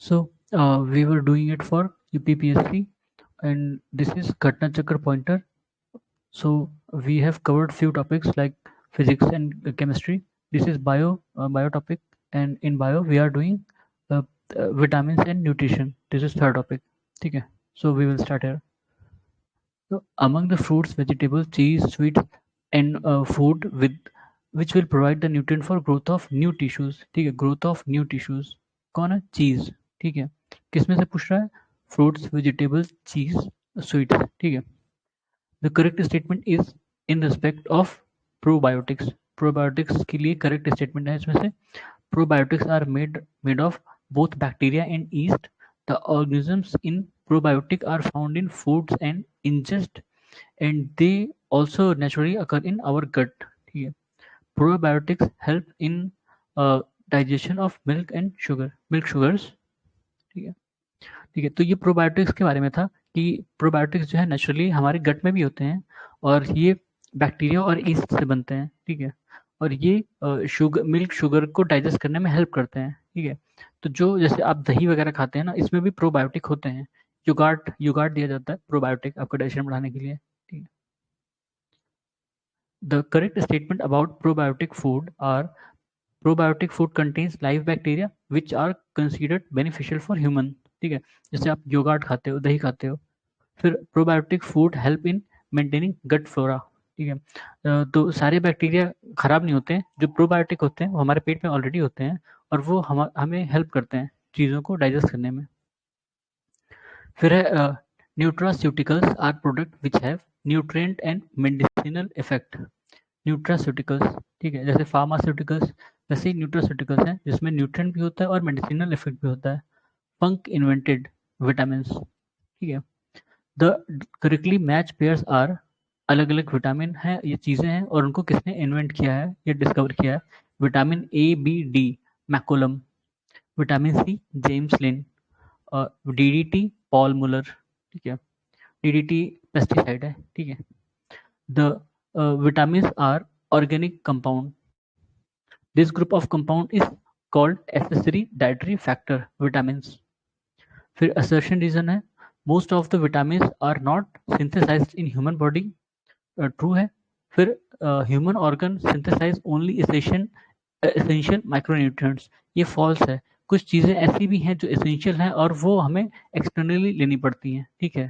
So we were doing it for UPPSC, and this is Ghatna Chakra pointer. So we have covered few topics like physics and chemistry. This is bio topic, and in bio we are doing uh, vitamins and nutrition. This is third topic. Okay. So we will start here. So among the fruits, vegetables, cheese, sweets, and food with which will provide the nutrient for growth of new tissues. ठीक है, growth of new tissues. कौन है? चीज. ठीक है. किसमें से पूछ रहा है? फ्रूट्स, वेजिटेबल्स, चीज, स्वीट्स. ठीक है. The correct statement is in respect of probiotics. Probiotics के लिए correct statement है इसमें से. Probiotics are made of both bacteria and yeast. The organisms in probiotic are found in foods and ingest, and they also naturally occur in our gut. ठीक है. Probiotics help in uh, digestion of milk and milk sugars. ठीक है. ठीक है, तो ये probiotics के बारे में था कि प्रोबायोटिक्स जो है नेचुरली हमारे गट में भी होते हैं और ये बैक्टीरिया और ईस्ट से बनते हैं. ठीक है. और ये शुगर मिल्क शुगर को डाइजेस्ट करने में हेल्प करते हैं. ठीक है. तो जो जैसे आप दही वगैरह खाते हैं ना, इसमें भी प्रोबायोटिक होते हैं. युगार्ट दिया जाता है प्रोबायोटिक आपको डाइजेशन बढ़ाने के लिए. ठीक है. The correct statement about probiotic food are probiotic food contains live bacteria which are considered beneficial for human. ठीक है. जैसे आप योगार्ट खाते हो, दही खाते हो. फिर probiotic food help in maintaining gut flora. ठीक है. तो सारे बैक्टीरिया खराब नहीं होते हैं. जो प्रोबायोटिक होते हैं वो हमारे पेट में ऑलरेडी होते हैं और वो हमें हेल्प करते हैं चीज़ों को डाइजेस्ट करने में. फिर है nutraceuticals are product which have nutrient and medicinal effect. Nutraceuticals. ठीक है. जैसे फार्मास्यूटिकल्स वैसे ही न्यूट्रास्यूटिकल्स हैं जिसमें न्यूट्रिएंट भी होता है और मेडिसिनल इफेक्ट भी होता है. Funk invented vitamin. ठीक है. The correctly match pairs are अलग अलग विटामिन हैं, ये चीज़ें हैं और उनको किसने इन्वेंट किया है, ये डिस्कवर किया है. Vitamin A B D McCollum. Vitamin C James Lind. DDT Paul Muller. ठीक है. डीडीटी पेस्टिसाइड है. ठीक है. The vitamin are organic compound. This group of compound is called accessory dietary factor vitamin. फिर असर्शन रीजन है most of the vitamin are not synthesized in human body. True है. फिर human organ synthesize only essential micronutrients. ये false है. कुछ चीज़ें ऐसी भी हैं जो एसेंशियल हैं और वो हमें एक्सटर्नली लेनी पड़ती हैं. ठीक है.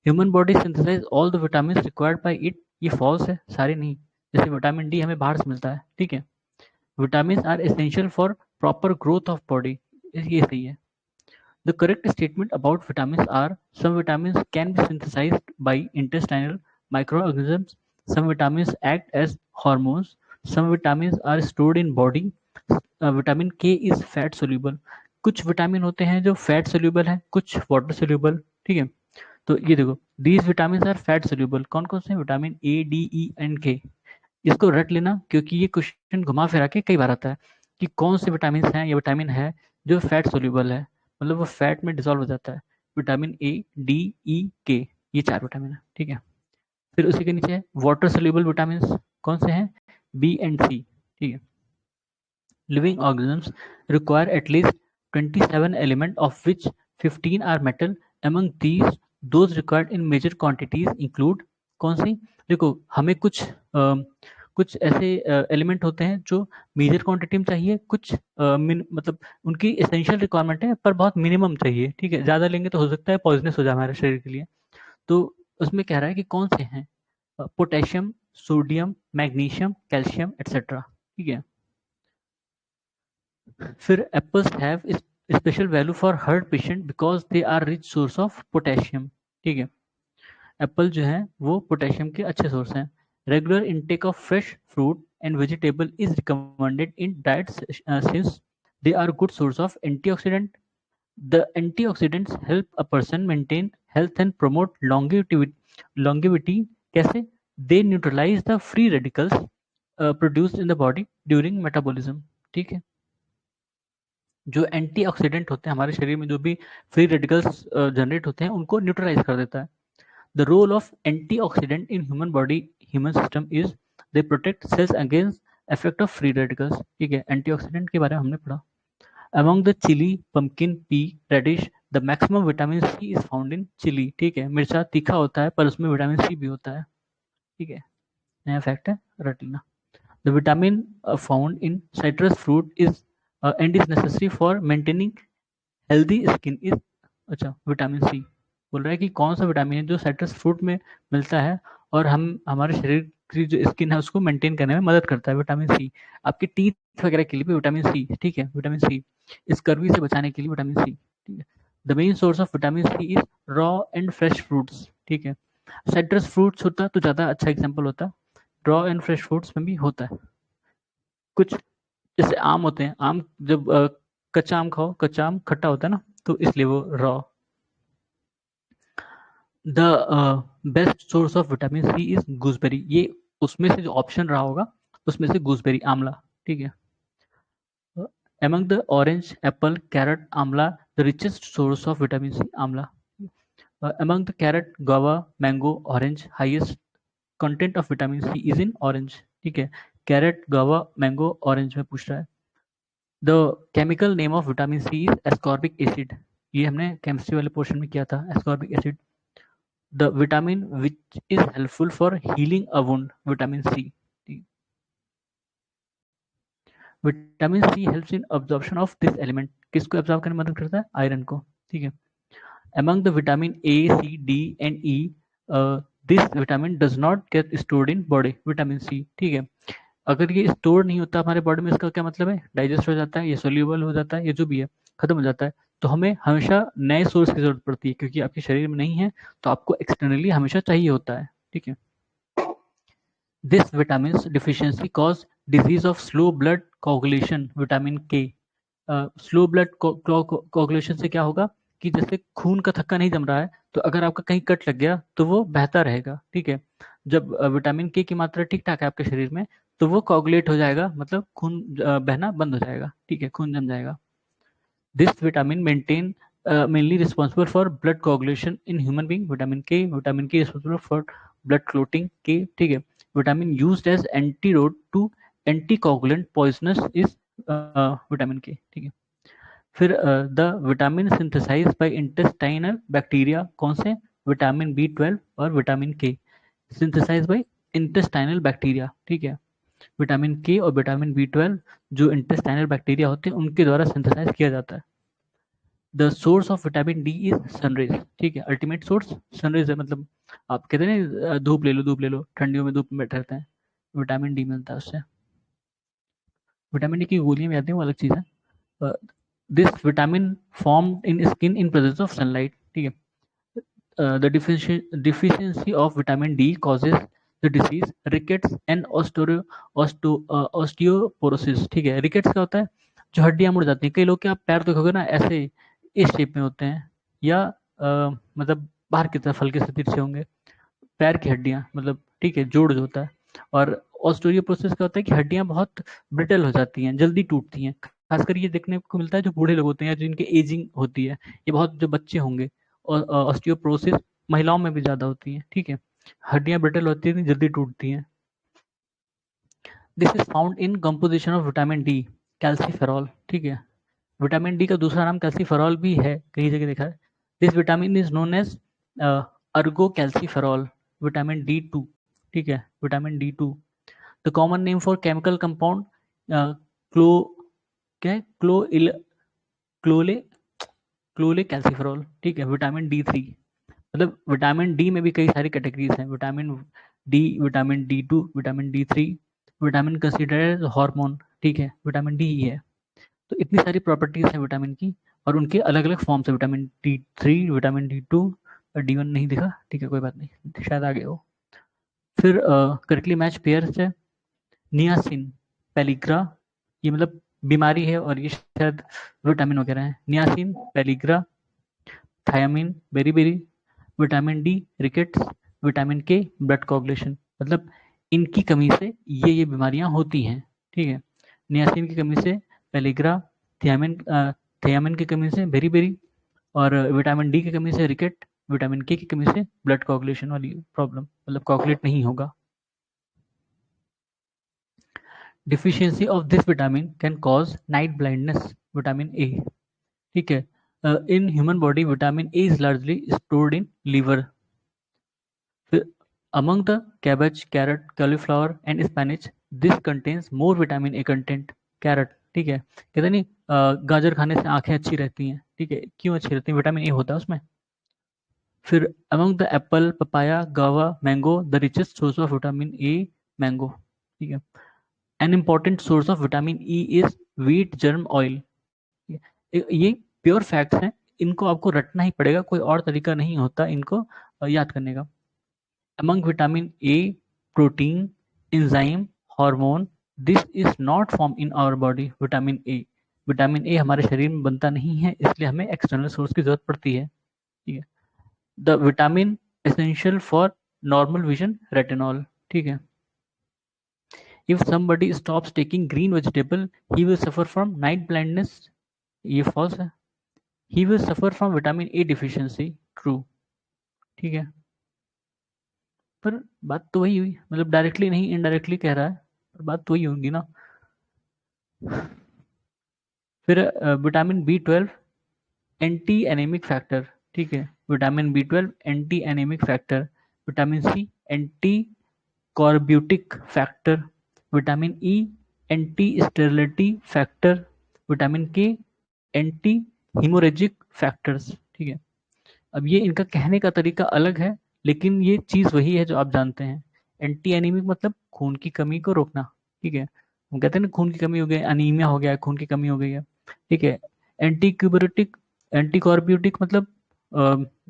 Human body synthesize all the vitamin required by it. ये फॉल्स है, सारे नहीं. जैसे विटामिन डी हमें बाहर से मिलता है. ठीक है. Vitamin are essential for proper growth of body. ये सही है. The correct statement about vitamins are some vitamins can be synthesized by intestinal microorganisms. Some vitamins act as hormones. Some vitamins are stored in body. Vitamin K is fat soluble. कुछ vitamin होते हैं जो fat soluble है, कुछ water soluble. ठीक है. तो ये देखो, these vitamins are fat soluble. कौन कौन से? Vitamin A D E and के. इसको रट लेना क्योंकि ये क्वेश्चन घुमा फिरा के कई बार आता है कि कौन से विटामिन हैं या विटामिन है जो फैट सोल्यूबल है, मतलब वो फैट में डिसॉल्व हो जाता है. विटामिन ए डी ई के, ये 4 विटामिन है. ठीक है. फिर उसी के नीचे वाटर सोल्यूबल विटामिन कौन से हैं? B and C. ठीक है. Living organisms require at least 27 element of which 15 are metal. Among these those required in major quantities include. कौन सी? देखो, हमें कुछ ऐसे एलिमेंट होते हैं जो मेजर क्वांटिटी में चाहिए, कुछ मतलब उनकी एसेंशियल रिक्वायरमेंट है पर बहुत मिनिमम चाहिए. ठीक है. ज़्यादा लेंगे तो हो सकता है पॉइजनस हो जाए हमारे शरीर के लिए. तो उसमें कह रहा है कि कौन से हैं? Potassium, sodium, magnesium, calcium etcetera. ठीक है. फिर apples have special value for heart patient because they are rich source of potassium. ठीक है. एप्पल जो है वो पोटेशियम के अच्छे सोर्स हैं. Regular intake of fresh fruit and vegetable is recommended in diet since they are good source of antioxidant. The antioxidants help a person maintain health and promote longevity. कैसे? They neutralize the free radicals produced in the body during metabolism. ठीक है. जो antioxidant होते हैं हमारे शरीर में, जो भी फ्री रेडिकल्स जनरेट होते हैं, उनको न्यूट्रलाइज कर देता है. The role of antioxidant in human system is they protect cells against effect of free radicals. ठीक है. एंटीऑक्सीडेंट के बारे में हमने पढ़ा. Among the chilli, pumpkin, pea, radish, the maximum vitamin C is found in chilli. ठीक है, मिर्चा तीखा होता है पर उसमें विटामिन सी भी होता है। ठीक है, नया फैक्ट है, रट लेना। The vitamin found in citrus fruit is and is necessary for maintaining healthy skin is, अच्छा विटामिन सी बोल रहा है कि कौन सा विटामिन है जो साइट्रस फ्रूट में मिलता है और हम हमारे शरीर की जो स्किन है उसको मेंटेन करने में मदद करता है। विटामिन सी आपके टीथ वगैरह के लिए भी विटामिन सी, ठीक है, विटामिन सी स्कर्वी से बचाने के लिए विटामिन सी। ठीक है, the main source of vitamin C is raw and fresh fruits. ठीक है, साइट्रस फ्रूट्स होता तो ज़्यादा अच्छा एग्जाम्पल होता, रॉ एंड फ्रेश फ्रूट्स में भी होता है। कुछ जैसे आम होते हैं, आम जब कच्चा आम खाओ, कच्चा आम खट्टा होता है ना, तो इसलिए वो raw. The best source of vitamin C is gooseberry, ये उसमें से जो ऑप्शन रहा होगा उसमें से गूसबेरी, आंवला। ठीक है, among the orange, apple, carrot, amla, the richest source of vitamin C, amla. Among the carrot, guava, mango, orange, highest content of vitamin C is in orange. ठीक है, कैरेट, गावा, मैंगो, ऑरेंज में पूछ रहा है। The chemical name of vitamin C is ascorbic acid, ये हमने chemistry वाले पोर्शन में किया था, ascorbic acid. The vitamin which is helpful for healing a wound, vitamin C. Vitamin C helps in absorption of this element, किसको absorb करने में मदद करता है, आयरन को। ठीक है, among the vitamin A, C, D and E, this vitamin does not get stored in body, vitamin C. ठीक है, अगर ये स्टोर नहीं होता हमारे बॉडी में, इसका क्या मतलब है, डाइजेस्ट हो जाता है, ये सोल्यूबल हो जाता है, ये जो भी है खत्म हो जाता है, तो हमें हमेशा नए सोर्स की जरूरत पड़ती है, क्योंकि आपके शरीर में नहीं है तो आपको एक्सटर्नली हमेशा चाहिए होता है। ठीक है, this vitamin deficiency cause disease of slow blood coagulation, vitamin के। स्लो ब्लड कोगुलेशन से क्या होगा कि जैसे खून का थक्का नहीं जम रहा है, तो अगर आपका कहीं कट लग गया तो वो बहता रहेगा। ठीक है, जब विटामिन के की मात्रा ठीक ठाक है आपके शरीर में, तो वो कोगुलेट हो जाएगा, मतलब खून बहना बंद हो जाएगा। ठीक है, खून जम जाएगा। This vitamin maintain mainly responsible for blood coagulation in human being, vitamin K responsible for blood clotting के। ठीक है, vitamin used as antidote to anti coagulant poisonous is vitamin K. ठीक है, फिर the vitamin synthesize by intestinal bacteria, कौन से, vitamin B12 और vitamin के सिंथेसाइज बाय इंटेस्टाइनल बैक्टीरिया। ठीक है, विटामिन के और विटामिन B12 जो इंटेस्टाइनल बैक्टीरिया होते हैं उनके द्वारा सिंथेसाइज किया जाता है। The source of vitamin D is sun rays. ठीक है, अल्टीमेट सोर्स सनरेज है, मतलब आप कहते हैं ना धूप ले लो, धूप ले लो, ठंडियों में धूप में बैठे रहते हैं, विटामिन डी मिलता है उससे। विटामिन डी की गोलियां भी आती हैं, वो अलग चीज़ है। This vitamin formed in skin in presence of sunlight. ठीक है, the deficiency of vitamin D causes the disease rickets and osteoporosis। ठीक है, rickets क्या होता है, जो हड्डियां मुड़ जाती हैं, कई लोग के आप पैर देखोगे ना ऐसे इस शेप में होते हैं, या मतलब बाहर की तरफ हल्के से तिरछे होंगे पैर की हड्डियां, मतलब ठीक है, जोड़ जो होता है। और ऑस्टियोपोरोसिस क्या होता है कि हड्डियां बहुत ब्रिटल हो जाती हैं, जल्दी टूटती हैं, खासकर ये देखने को मिलता है जो बूढ़े लोग होते हैं या जिनके एजिंग होती है, ये बहुत जो बच्चे होंगे। और ऑस्टियोपोरोसिस महिलाओं में भी ज्यादा होती है। ठीक है, हड्डियां ब्रिटल होती हैं, जल्दी टूटती हैं। This is found in composition of vitamin D, calciferol. ठीक है, विटामिन डी का दूसरा नाम कैल्सीफेरॉल भी है, कई जगह देखा है। This vitamin is known as ergocalciferol, vitamin D2। ठीक है, vitamin D2 the common name for chemical compound क्लो, क्या है, क्लोले क्लोले कैल्सीफेरॉल। ठीक है, विटामिन D3, मतलब विटामिन डी में भी कई सारी कैटेगरीज हैं, vitamin D, vitamin D2, vitamin D3, vitamin considered hormone. ठीक है, विटामिन डी ही है। तो इतनी सारी प्रॉपर्टीज हैं विटामिन की, और उनके अलग अलग फॉर्म्स है, विटामिन D3, विटामिन D2 और D1 नहीं दिखा, ठीक है कोई बात नहीं, शायद आगे हो। फिर करेक्टली मैच पेयर्स है, नियासिन, पेलिग्रा, ये मतलब बीमारी है और ये शायद विटामिन वगैरह है, niacin, pellagra, thiamine, beriberi, vitamin D, rickets, vitamin K, blood coagulation, मतलब इनकी कमी से ये बीमारियां होती हैं। ठीक है, नियासिन की कमी से पेलिग्रा, थियामिन थियामिन की कमी से बेरीबेरी, और विटामिन डी की कमी से रिकेट, विटामिन के की कमी से ब्लड कोगुलेशन वाली प्रॉब्लम, मतलब कोगुलेट नहीं होगा। Deficiency of this vitamin can cause night blindness। Vitamin A, ठीक है। In human body vitamin A is largely stored in liver. फिर among the cabbage, carrot, cauliflower and spinach, this contains more vitamin A content. Carrot, ठीक है, कहते नहीं गाजर खाने से आंखें अच्छी रहती हैं, ठीक है, क्यों अच्छी रहती हैं? विटामिन ए होता है उसमें। फिर अमंग द एप्पल, पपाया, गावा, mango, the richest source of vitamin A, mango, ठीक है। An important source of vitamin E is wheat germ oil. ये प्योर फैक्ट्स हैं, इनको आपको रटना ही पड़ेगा, कोई और तरीका नहीं होता इनको याद करने का। Among vitamin A, protein, enzyme, hormone, this is not form in our body. Vitamin A हमारे शरीर में बनता नहीं है, इसलिए हमें एक्सटर्नल सोर्स की जरूरत पड़ती है, ठीक है। The vitamin essential for normal vision, retinol, ठीक है। If somebody stops taking green vegetable, he will suffer from night blindness, ये फॉल्स है। He will suffer from vitamin A deficiency, true, ठीक है। पर बात तो वही हुई, मतलब डायरेक्टली नहीं इनडायरेक्टली कह रहा है, पर बात तो वही होगी ना। फिर vitamin B 12 anti anaemic factor, ठीक है। Vitamin B 12 anti anaemic factor. Vitamin C anti scorbutic factor. Vitamin E anti sterility factor. Vitamin K anti haemorrhagic factors, ठीक है। अब ये इनका कहने का तरीका अलग है, लेकिन ये चीज़ वही है जो आप जानते हैं। एंटी एनीमिक मतलब खून की कमी को रोकना, ठीक है। हम कहते हैं ना खून की कमी हो गई, अनीमिया हो गया, खून की कमी हो गई है, ठीक है। एंटी क्यूबरेटिक, एंटी कॉर्ब्यूटिक मतलब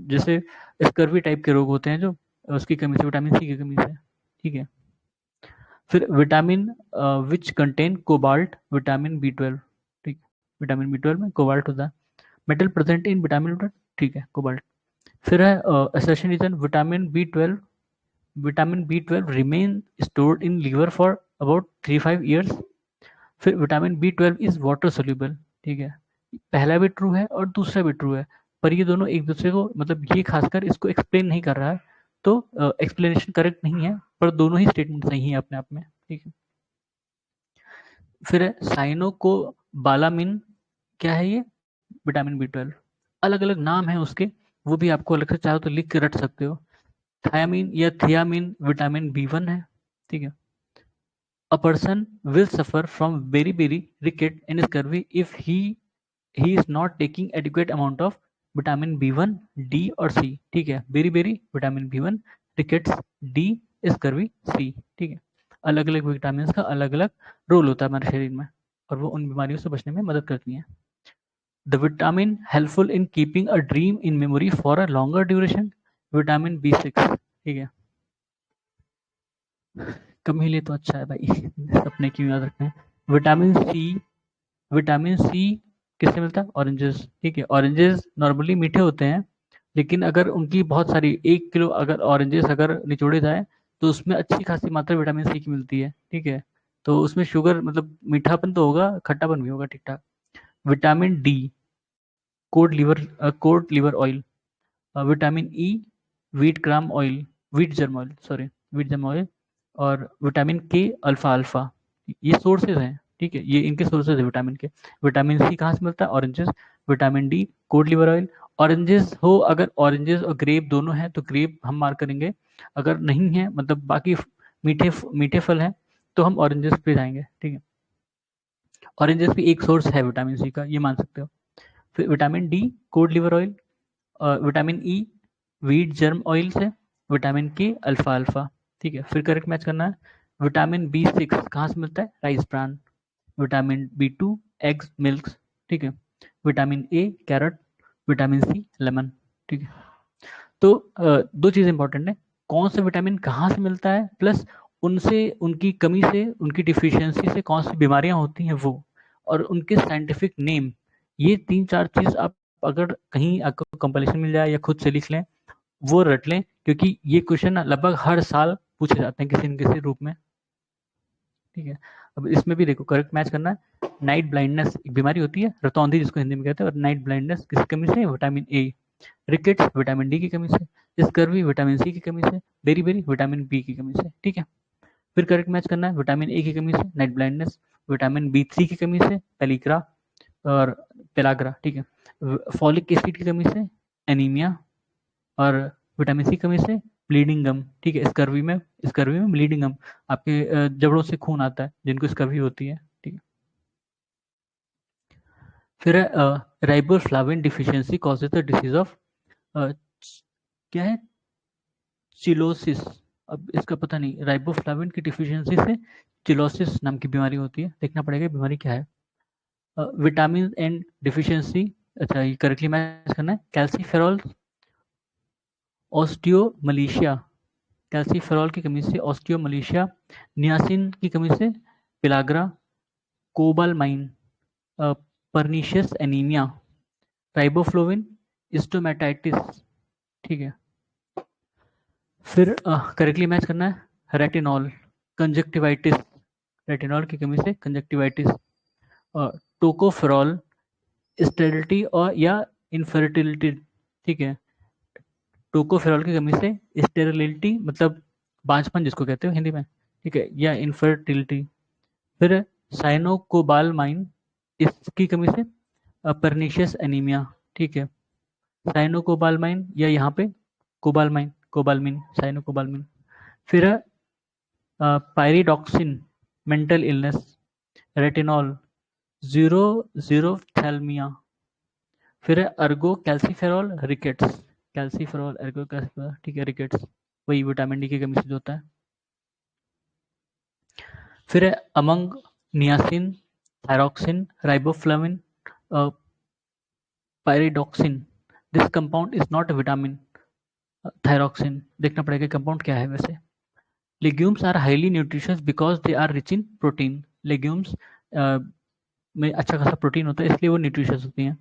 जैसे स्कर्वी टाइप के रोग होते हैं जो उसकी कमी से, विटामिन सी की कमी से, ठीक है। फिर vitamin which contain cobalt, vitamin B 12, ठीक है। विटामिन बी 12 में कोबाल्ट होता है। Metal present in vitamin B 12, ठीक है, कोबाल्ट। फिर है assertion reason, vitamin B 12 remain stored in liver for about 3-5 years। फिर vitamin B 12 is water soluble, ठीक है। पहला भी ट्रू है और दूसरा भी ट्रू है, पर ये दोनों एक दूसरे को, मतलब ये खासकर इसको एक्सप्लेन नहीं कर रहा है, तो एक्सप्लेनेशन करेक्ट नहीं है, पर दोनों ही स्टेटमेंट सही है अपने आप में, ठीक है। फिर है साइनो को बालामिन, क्या है ये? विटामिन बी 12, अलग अलग नाम है उसके, वो भी आपको अलग से चाहो तो लिख के रट सकते हो। थायामीन या थियामीन विटामिन बी 1 है, ठीक है। A person will suffer from very very rickets and scurvy if he is not taking adequate amount of vitamin B 1, D और सी, ठीक है। Beriberi vitamin B 1, rickets D, scurvy C, ठीक है। अलग अलग विटामिन का अलग अलग रोल होता है हमारे शरीर में, और वो उन बीमारियों से बचने में मदद करती हैं। The vitamin helpful in keeping a dream in memory for a longer duration, vitamin B 6, ठीक है। कम ही लिए तो अच्छा है भाई, सपने क्यों याद रखते हैं। विटामिन सी किससे मिलता है? ऑरेंजेस, ठीक है। ऑरेंजेस नॉर्मली मीठे होते हैं, लेकिन अगर उनकी बहुत सारी 1 किलो अगर ऑरेंजेस अगर निचोड़े जाए, तो उसमें अच्छी खासी मात्रा विटामिन सी की मिलती है, ठीक है। तो उसमें शुगर मतलब मीठापन तो होगा, खट्टापन भी होगा, ठीक ठाक। Vitamin D, code liver oil. Vitamin E, wheat germ oil, और विटामिन के, अल्फा अल्फा, ये सोर्सेज हैं, ठीक है। ये इनके सोर्सेज है विटामिन के। विटामिन सी कहाँ से मिलता है? Oranges. Vitamin D, code liver oil. Oranges हो, अगर ऑरेंजेस और ग्रेप दोनों हैं तो ग्रेप हम मार्क करेंगे, अगर नहीं है मतलब बाकी मीठे मीठे फल हैं तो हम ऑरेंजेस पे जाएंगे, ठीक है। ऑरेंजेस भी एक सोर्स है विटामिन सी का, ये मान सकते हो। फिर vitamin D, code liver oil. Vitamin E, wheat germ oil से। विटामिन के, अल्फा अल्फा, ठीक है। फिर करेक्ट मैच करना है। विटामिन बी 6 कहाँ से मिलता है? Rice bran. Vitamin B 2, eggs milk, ठीक है। Vitamin A, carrot. Vitamin C, lemon, ठीक है। तो दो चीज़ इंपॉर्टेंट है, कौन सा विटामिन कहाँ से मिलता है, प्लस उनसे, उनकी कमी से, उनकी डिफिशियंसी से कौन सी बीमारियां होती हैं वो, और उनके साइंटिफिक नेम। ये 3-4 चीज़ आप अगर कहीं आपको कंपटीशन मिल जाए या खुद से लिख लें, वो रट लें, क्योंकि ये क्वेश्चन लगभग हर साल पूछे जाते हैं किसी न किसी रूप में, ठीक है। अब इसमें भी देखो करेक्ट मैच करना है। नाइट ब्लाइंडनेस एक बीमारी होती है, रतौंधी जिसको हिंदी में कहते हैं, और नाइट ब्लाइंडनेस किस कमी से? Vitamin A. Rickets vitamin D की कमी से। स्कर्वी विटामिन सी की कमी से। बेरी बेरी विटामिन बी की कमी से, ठीक है। फिर करेक्ट मैच करना है, विटामिन ए की कमी से नाइट ब्लाइंडनेस, विटामिन बी 3 की कमी से पेलिक्रा, और पेलाग्रा, ठीक है। फॉलिक एसिड की कमी से एनीमिया, और विटामिन सी की कमी से ब्लीडिंग गम, ठीक है। स्कर्वी में ब्लीडिंग गम, आपके जबड़ों से खून आता है जिनको स्कर्वी होती है, ठीक है। फिर riboflavin deficiency causes the disease of क्या है, चिलोसिस। अब इसका पता नहीं, राइबोफ्लाविन की डिफिशियंसी से चिलोसिस नाम की बीमारी होती है, देखना पड़ेगा बीमारी क्या है। विटामिन एंड डिफिशियंसी, अच्छा ये करेक्टली मैच करना है। कैल्सीफेरॉल ऑस्टियोमलेशिया, कैल्सीफेरॉल की कमी से ऑस्टियोमलेशिया। नियासिन की कमी से pellagra, cobalamin, pernicious anaemia. Riboflavin stomatitis, ठीक है। फिर करेक्टली मैच करना है। रेटिनॉल कंजक्टिवाइटिस, रेटिनॉल की कमी से कंजक्टिवाइटिस। टोकोफेरॉल स्टेरिलिटी और या इनफर्टिलिटी, ठीक है। टोकोफेरॉल की कमी से स्टेरिलिटी मतलब बांझपन जिसको कहते हो हिंदी में, ठीक है, या इनफर्टिलिटी। फिर साइनोकोबालमाइन, इसकी कमी से परनीशियस एनीमिया, ठीक है। साइनोकोबालमाइन या यहाँ पे कोबालमिन, साइनोकोबालमिन। फिर pyridoxine, mental illness. Retinol, zero xerophthalmia. फिर है ergocalciferol rickets, calciferol ergocalciferol, ठीक है, रिकेट्स वही विटामिन डी की कमी से जो होता है। फिर है among niacin, thyroxine, riboflavin, pyridoxine. This compound is not a vitamin. Thyroxine, देखना पड़ेगा कंपाउंड क्या है वैसे। Legumes are highly nutritious because they are rich in protein. Legumes में अच्छा खासा प्रोटीन होता है, इसलिए वो न्यूट्रिशियस होती हैं,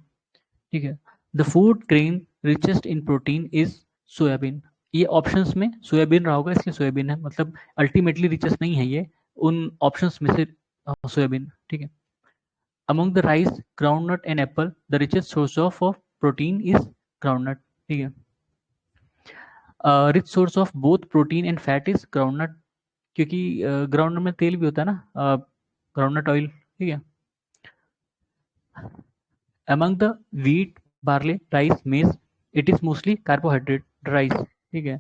ठीक है। The food grain richest in protein is soybean. ये ऑप्शंस में सोयाबीन रहा होगा इसलिए सोयाबीन है, मतलब अल्टीमेटली रिचेस्ट नहीं है ये, उन ऑप्शंस में से सोयाबीन, ठीक है। Among the rice, groundnut and Apple, the richest source of protein is groundnut, ठीक है। Rich source of both protein and fat is groundnut, क्योंकि ग्राउंडनट में तेल भी होता है ना, ग्राउंडनट ऑयल, ठीक है। Among the wheat, barley, rice, maize, it is mostly carbohydrate rice, ठीक है।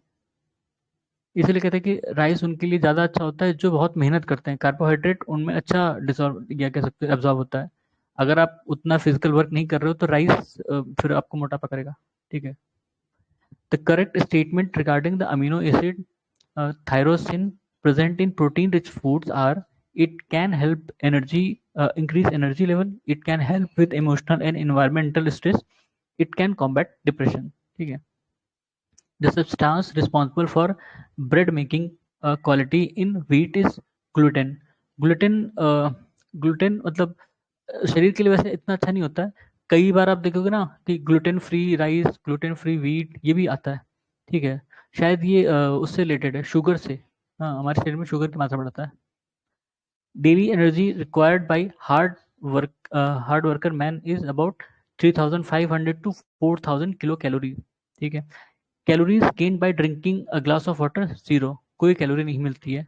इसलिए कहते हैं कि राइस उनके लिए ज़्यादा अच्छा होता है जो बहुत मेहनत करते हैं, कार्बोहाइड्रेट उनमें अच्छा डिसॉल्व या कह सकते हैं एब्जॉर्ब होता है। अगर आप उतना फिजिकल वर्क नहीं कर रहे हो तो राइस फिर आपको मोटापा करेगा, ठीक है। The correct statement regarding the amino acid thyrosin present in protein rich foods are: it can help energy, increase energy level, it can help with emotional and environmental stress, it can combat depression, ठीक है। The substance responsible for bread making quality in wheat is gluten. gluten gluten मतलब शरीर के लिए वैसे इतना अच्छा नहीं होता है। कई बार आप देखोगे ना कि gluten free rice, gluten free wheat, ये भी आता है, ठीक है। शायद ये उससे रिलेटेड है, शुगर से। हाँ, हमारे शरीर में शुगर की मात्रा बढ़ता है। Daily energy required by hard worker man is about 3500 to 4000 kilo calorie, ठीक है। Calories gain by drinking a glass of water, zero, कोई कैलोरी नहीं मिलती है।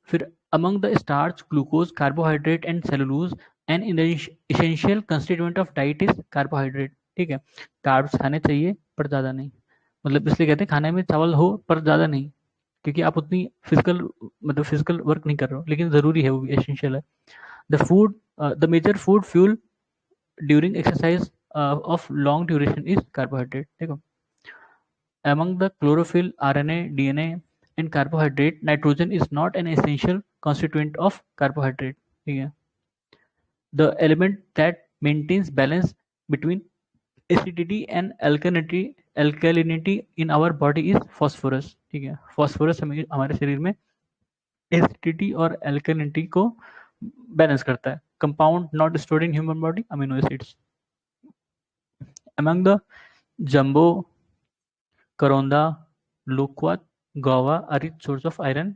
फिर among the starch, glucose, carbohydrate and cellulose, an essential constituent of diet is carbohydrate, ठीक है। Carbs खाने चाहिए पर ज़्यादा नहीं, मतलब इसलिए कहते हैं खाने में चावल हो पर ज़्यादा नहीं, क्योंकि आप उतनी फिजिकल वर्क नहीं कर रहे हो, लेकिन ज़रूरी है, वो भी एसेंशियल है। The food, the major food fuel during exercise of long duration is carbohydrate, देखो। Among the chlorophyll, RNA, DNA, and carbohydrate, nitrogen is not an essential constituent of carbohydrate, ठीक है। The element that maintains balance between acidity and alkalinity in our body is phosphorus, ठीक है। phosphorus हमारे शरीर में acidity और alkalinity को balance करता है। Compound not stored in human body, amino acids. Among the jumbo, karonda, loquat, guava are rich source of iron.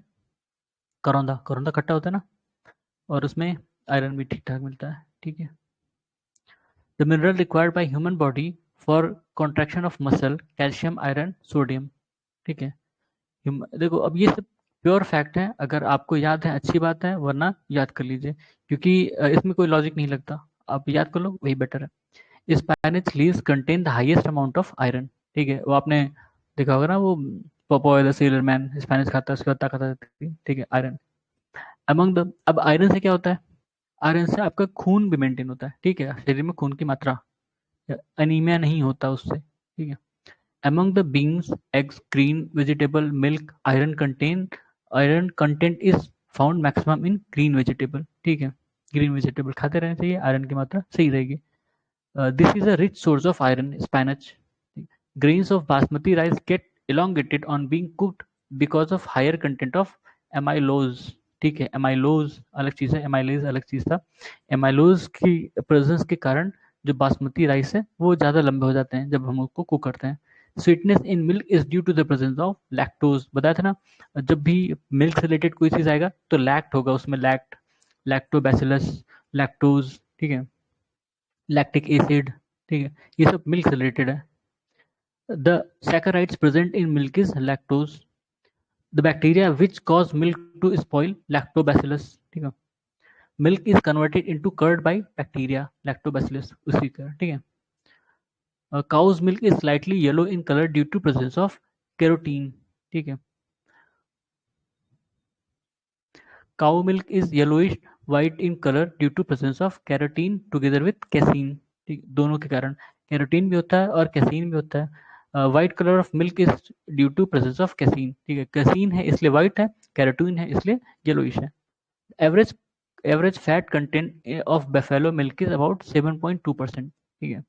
Karonda, करौंदा खट्टा होता है ना, और उसमें आयरन भी ठीक ठाक मिलता है, ठीक है। The mineral required by human body for contraction of muscle, calcium, iron, sodium, ठीक है। देखो अब ये सब प्योर फैक्ट है, अगर आपको याद है अच्छी बात है, वरना याद कर लीजिए, क्योंकि इसमें कोई लॉजिक नहीं लगता, आप याद कर लो वही बेटर है। Spanish leaves contain the highest amount of iron. ठीक है, वो आपने देखा होगा ना, वो Popeye the sailor man Spanish खाता है, उसके बाद ताकत आ जाती है। ठीक है, आयरन अमंग द, अब आयरन से क्या होता है, आयरन से आपका खून भी मेंटेन होता है। ठीक है, शरीर में खून की मात्रा, अनीमिया नहीं होता उससे। ठीक है, among the beans, eggs, green vegetable, milk, iron content is found maximum in green vegetable। ठीक है, ग्रीन वेजिटेबल खाते रहना चाहिए, आयरन की मात्रा सही रहेगी। This is a rich source of iron, spinach. Grains of basmati rice get elongated on being cooked because of higher content of amylose। ठीक है, amylose अलग चीज है, amylase अलग चीज था। amylose की प्रेजेंस के कारण जो बासमती राइस है वो ज्यादा लंबे हो जाते हैं जब हम उसको कुक करते हैं। Sweetness in milk is due to the presence of lactose, बताया था ना, जब भी मिल्क से रिलेटेड कोई चीज आएगा तो लैक्ट होगा उसमें, लैक्ट, लैक्टोबैसिलस, लैक्टोज। ठीक है, लैक्टिक एसिड। ठीक है, ये सब मिल्क से रिलेटेड है। The saccharides present in milk is lactose. The bacteria which cause milk to spoil, lactobacillus. ठीक है, milk is converted into curd by bacteria, lactobacillus उसी का। ठीक है, cow's milk is slightly yellow in colour due to presence of carotene. ठीक है, cow milk is yellowish white in colour due to presence of carotene together with casein. ठीक, दोनों के कारण कैरोटीन भी होता है और कैसीन भी होता है। White colour of milk is due to presence of casein. ठीक है, कैसीन है इसलिए व्हाइट है, कैरोटीन है इसलिए येलोइश है। Average average fat content of buffalo milk is about 7.2%। ठीक है,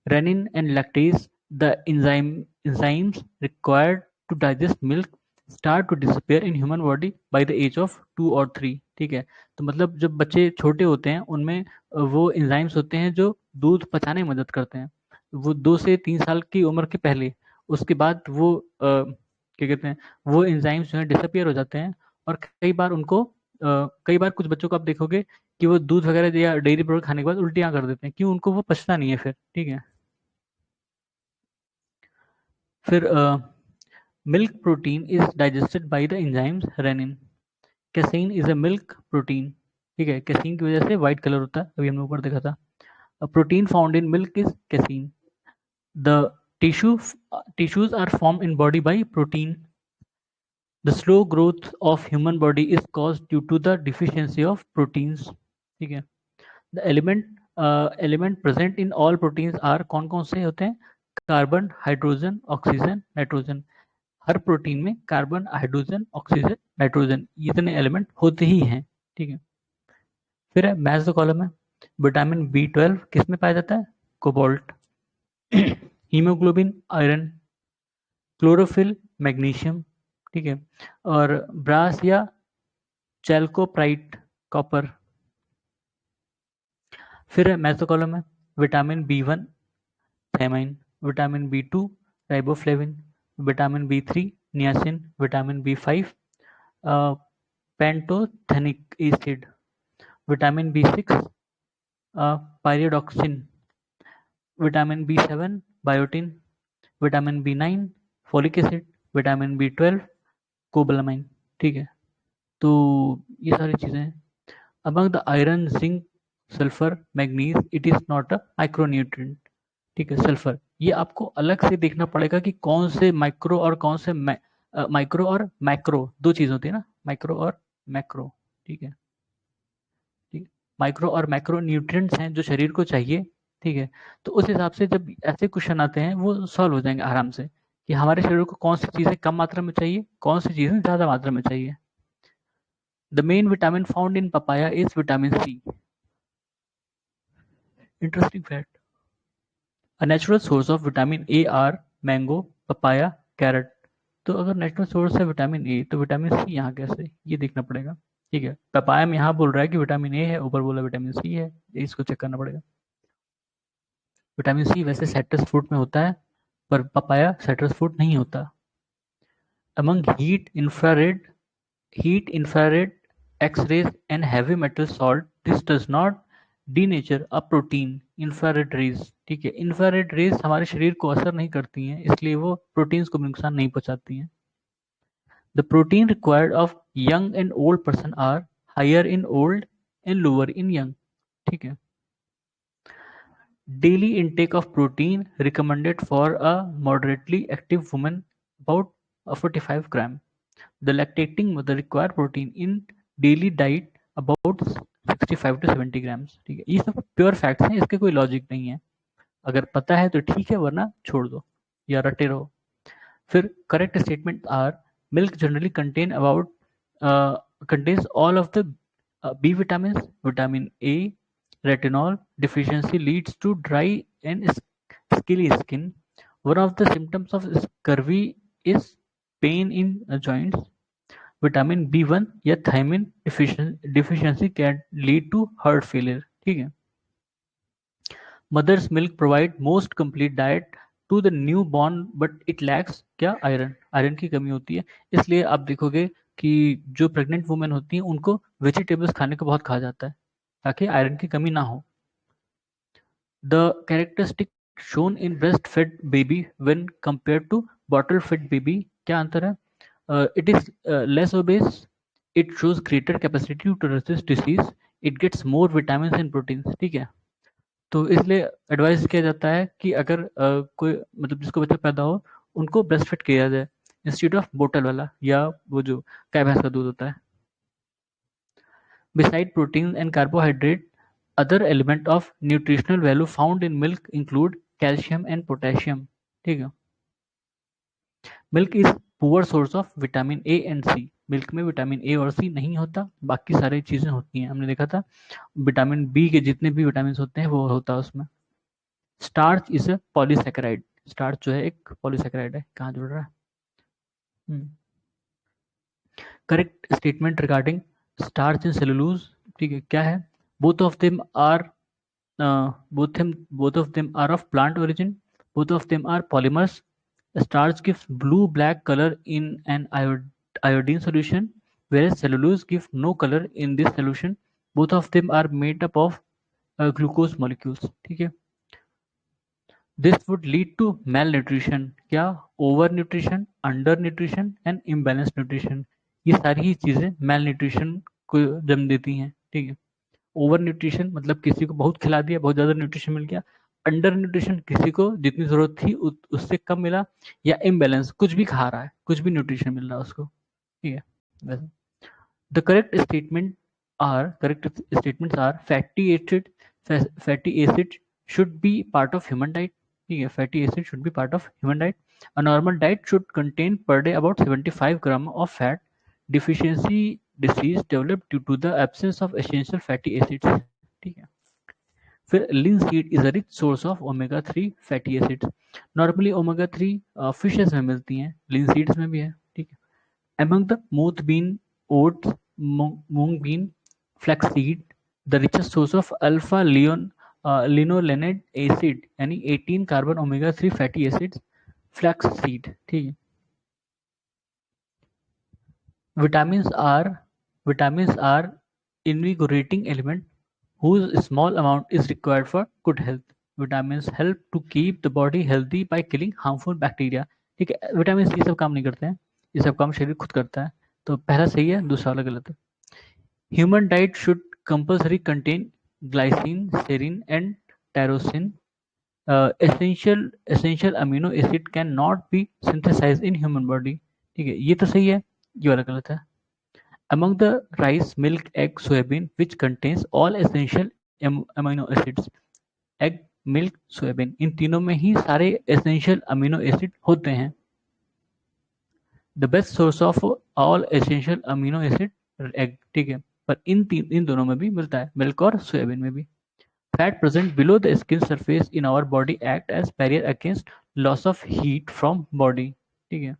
renin and lactase, the enzymes required to digest milk, start to disappear in human body by the age of 2 or 3। ठीक है, तो मतलब जब बच्चे छोटे होते हैं उनमें वो एंजाइम्स होते हैं जो दूध पचाने में मदद करते हैं, वो 2 से 3 साल की उम्र के पहले, उसके बाद वो क्या कहते हैं, वो एंजाइम्स जो है डिसअपियर हो जाते हैं। और कई बार कुछ बच्चों को आप देखोगे कि वो दूध वगैरह या डेयरी प्रोडक्ट खाने के बाद उल्टियाँ कर देते हैं, क्यों, उनको वो पचता नहीं है फिर। ठीक है, फिर milk protein is digested by the enzymes rennin. Casein is a milk protein. ठीक है, कैसीन की वजह से व्हाइट कलर होता है, अभी हमने ऊपर देखा था। Protein found in milk is casein. The tissue tissues are formed in body by protein. The slow growth of human body is caused due to the deficiency of proteins। ठीक है, the element present in all proteins are, कौन कौन से होते हैं, carbon, hydrogen, oxygen, nitrogen. हर protein में carbon, hydrogen, oxygen, nitrogen इतने एलिमेंट होते ही हैं। ठीक है, फिर है मैच द कॉलम है। विटामिन B12 किस में पाया जाता है, cobalt. Haemoglobin iron, chlorophyll magnesium. ठीक है, और ब्रास या चैल्कोप्राइट कॉपर। फिर है मैच द कॉलम है। Vitamin B1 thiamine, vitamin B2 riboflavin, vitamin B3 niacin, vitamin B5 pantothenic acid, vitamin B6 pyridoxine, vitamin B7 biotin, vitamin B9 folic acid, vitamin B12 cobalamin. ठीक है, तो ये सारी चीज़ें हैं। Among the iron, zinc, sulphur, manganese, it is not a micronutrient. ठीक है, sulphur ये आपको अलग से देखना पड़ेगा कि कौन से माइक्रो और कौन से माइक्रो और मैक्रो, दो चीज होती है ना, माइक्रो और मैक्रो। ठीक है, ठीक, माइक्रो और मैक्रो न्यूट्रिएंट्स हैं जो शरीर को चाहिए। ठीक है, तो उस हिसाब से जब ऐसे क्वेश्चन आते हैं वो सॉल्व हो जाएंगे आराम से, कि हमारे शरीर को कौन सी चीजें कम मात्रा में चाहिए, कौन सी चीजें ज्यादा मात्रा में चाहिए। The main vitamin found in papaya is vitamin C. Interesting fact, a natural source of vitamin A are mango, papaya, carrot. तो अगर नेचुरल सोर्स है विटामिन ए, तो विटामिन सी यहाँ कैसे, ये देखना पड़ेगा। ठीक है, पपाया में यहाँ बोल रहा है कि विटामिन ए है, ऊपर बोला विटामिन सी है, इसको चेक करना पड़ेगा। विटामिन सी वैसे साइट्रस फ्रूट में होता है, पर पपाया साइट्रस फ्रूट नहीं होता। Among heat, infrared, X-rays and heavy metal salt, this does not denature a protein। Infrared rays, ठीक है, इंफ्रारेड रेज हमारे शरीर को असर नहीं करती हैं, इसलिए वो प्रोटीन्स को भी नुकसान नहीं पहुंचाती हैं। The protein required of young and old person are higher in old and lower in young. ठीक है. Daily intake of protein recommended for a moderately active woman about 45 gram. The lactating mother require protein in daily diet about 65 to 70 grams. ठीक है. ये सब pure facts हैं, इसके कोई logic नहीं है. अगर पता है तो ठीक है, वरना छोड़ दो या रटे रहो. फिर correct statement are milk generally contain about contains all of the B vitamins, vitamin A, retinol deficiency leads to dry and scaly skin. One of the symptoms of scurvy is pain in joints. Vitamin B1 या thiamine deficiency can lead to heart failure. ठीक है. Mother's milk provide most complete diet to the new born but it lacks क्या iron की कमी होती है. इसलिए आप देखोगे कि जो प्रेग्नेंट वुमेन होती हैं उनको वेजिटेबल्स खाने को बहुत कहा जाता है ताकि आयरन की कमी ना हो. The characteristic shown in breast fed baby when compare to bottle fed baby, क्या अंतर है? It is less obese, it shows greater capacity to resist disease, it gets more vitamin and proteins. ठीक है. तो इसलिए एडवाइस किया जाता है कि अगर कोई मतलब जिसको बच्चा पैदा हो उनको ब्रेस्ट फीड किया जाए इंस्टीट्यूट ऑफ बोतल वाला या वो जो गाय भैंस का दूध होता है. Beside protein and carbohydrate, other element of nutritional value found in milk include calcium and potassium. ठीक है. Milk is poor source of vitamin A and C. Milk में विटामिन ए और सी नहीं होता, बाकी सारी चीजें होती हैं. हमने देखा था विटामिन बी के जितने भी विटामिन होते हैं वो होता है उसमें. Starch is a polysaccharide. Starch जो है एक पॉलीसेकेराइड है. कहाँ जुड़ रहा है? Correct statement regarding starch and cellulose. ठीक है. क्या है? Both of them are both of them are of plant origin. Both of them are polymers. Starch gives blue black color in an iodine solution, whereas cellulose gives no color in this solution. Both of them are made up of glucose molecules. ठीक है. This would lead to malnutrition. क्या? Over nutrition, under nutrition and imbalance nutrition. ये सारी ही चीजें mail nutrition को जन्म देती हैं. ठीक है. ओवर न्यूट्रिशन मतलब किसी को बहुत खिला दिया, बहुत ज्यादा न्यूट्रिशन मिल गया. अंडर न्यूट्रिशन किसी को जितनी जरूरत थी उससे कम मिला. या इम्बैलेंस कुछ भी खा रहा है, कुछ भी न्यूट्रिशन मिल रहा है उसको. ठीक है. वैसे the correct statements are fatty acid should be part of human diet. ठीक है. Fatty acid should be part of human diet. A normal diet should contain per day about 75 gram of fat. Deficiency disease developed due to the absence of essential fatty acids. ठीक है. फिर linseed is a rich source of omega 3 fatty acids. Normally omega 3 fishes में मिलती हैं, linseeds में भी है. ठीक है. Among the moth bean, oats, mung bean, flaxseed, the richest source of alpha linolened acid यानी 18 carbon omega 3 fatty acids flaxseed. ठीक है. Vitamins are invigorating element whose small amount is required for good health. Vitamins help to keep the body healthy by killing harmful bacteria. ठीक है. Vitamin ये सब काम नहीं करते हैं, ये सब काम शरीर खुद करता है. तो पहला सही है, दूसरा वाला गलत है. Human diet should compulsory contain glycine, serine, and tyrosine. Essential amino acid cannot be synthesized in human body. ठीक है. ये तो सही है, ये वाला गलत है. Among the rice, milk, egg, soybean, which contains all essential amino acids. Egg, milk, soybean, इन तीनों में ही सारे essential amino acid होते हैं. The best source of all essential amino acid egg. ठीक है. पर इन दोनों में भी मिलता है, मिल्क और सोयाबीन में भी. Fat present below the skin surface in our body act as barrier against loss of heat from body. ठीक है.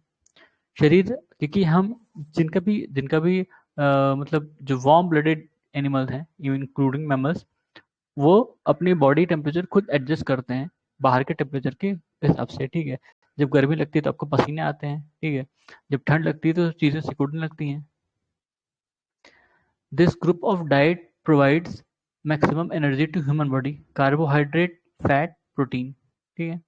शरीर क्योंकि हम जिनका भी मतलब जो वार्म ब्लडेड एनिमल्स हैं इंक्लूडिंग मैमल्स, वो अपनी बॉडी टेम्परेचर खुद एडजस्ट करते हैं बाहर के टेम्परेचर के हिसाब से. ठीक है. जब गर्मी लगती है तो आपको पसीने आते हैं. ठीक है. जब ठंड लगती है तो चीज़ें सिकुड़ने लगती हैं. This group of diet provides maximum energy to human body. Carbohydrate, fat, protein. ठीक है.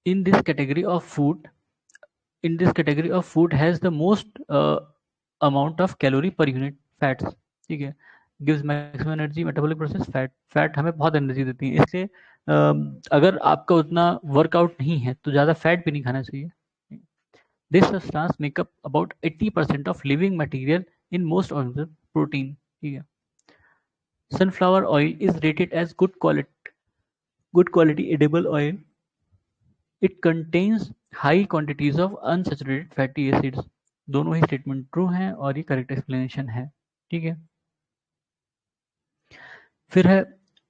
In this category of food, in this category of food has the most amount of calorie per unit fats, ठीक है, gives maximum energy, metabolic process, fat हमें बहुत energy देती है, इसलिए अगर आपका उतना वर्कआउट नहीं है तो ज़्यादा फैट भी नहीं खाना चाहिए. This substance make up about 80% of living material in most organism protein, ठीक है. Sunflower oil is rated as good quality edible oil. It contains high quantities of unsaturated fatty acids. दोनों ही स्टेटमेंट ट्रू हैं और ये करेक्ट एक्सप्लेनेशन है, ठीक है. फिर है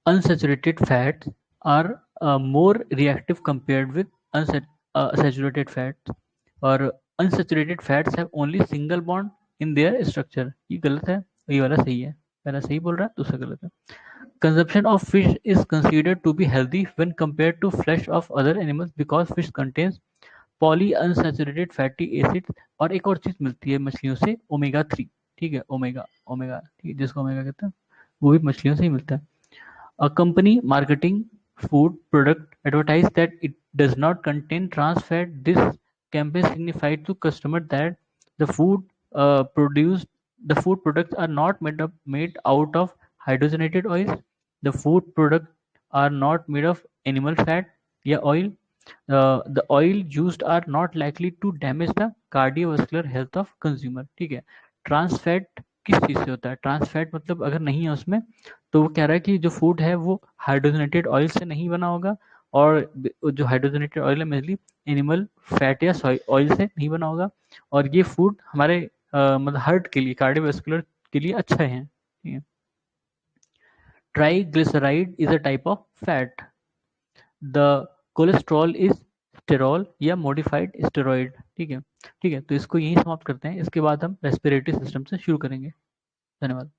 unsaturated fats are more reactive compared with saturated fats, और unsaturated fats have only single bond in their structure. ये गलत है, ये वाला सही है. पहला सही बोल रहा है, दूसरा गलत है. Consumption of fish is considered to be healthy when compared to flesh of other animals because fish contains polyunsaturated fatty acids. और एक और चीज मिलती है मछलियों से, ओमेगा 3, ठीक है, ओमेगा ओमेगा, ठीक है, जिसको ओमेगा कहते हैं, वो भी मछलियों से ही मिलता है. A company marketing food product advertise that it does not contain trans fat. This campaign signified to customer that the produced the food products are not made out of hydrogenated oils. The food products are not made of animal fat या oil. The oil used are not likely to damage the cardiovascular health of consumer. ठीक है. Trans fat किस चीज से होता है? Trans fat मतलब अगर नहीं है उसमें, तो वो कह रहा है कि जो फूड है वो हाइड्रोजनेटेड ऑयल से नहीं बना होगा, और जो हाइड्रोजनेटेड ऑयल है मेनली एनिमल फैट या ऑयल से नहीं बना होगा, और ये फूड हमारे मतलब हार्ट के लिए, कार्डियोवास्कुलर के लिए अच्छा है. ठीक है. Triglyceride is a type of fat. The cholesterol is sterol या मॉडिफाइड स्टेरॉइड. ठीक है, ठीक है. तो इसको यहीं समाप्त करते हैं, इसके बाद हम रेस्पिरेटरी सिस्टम से शुरू करेंगे. धन्यवाद.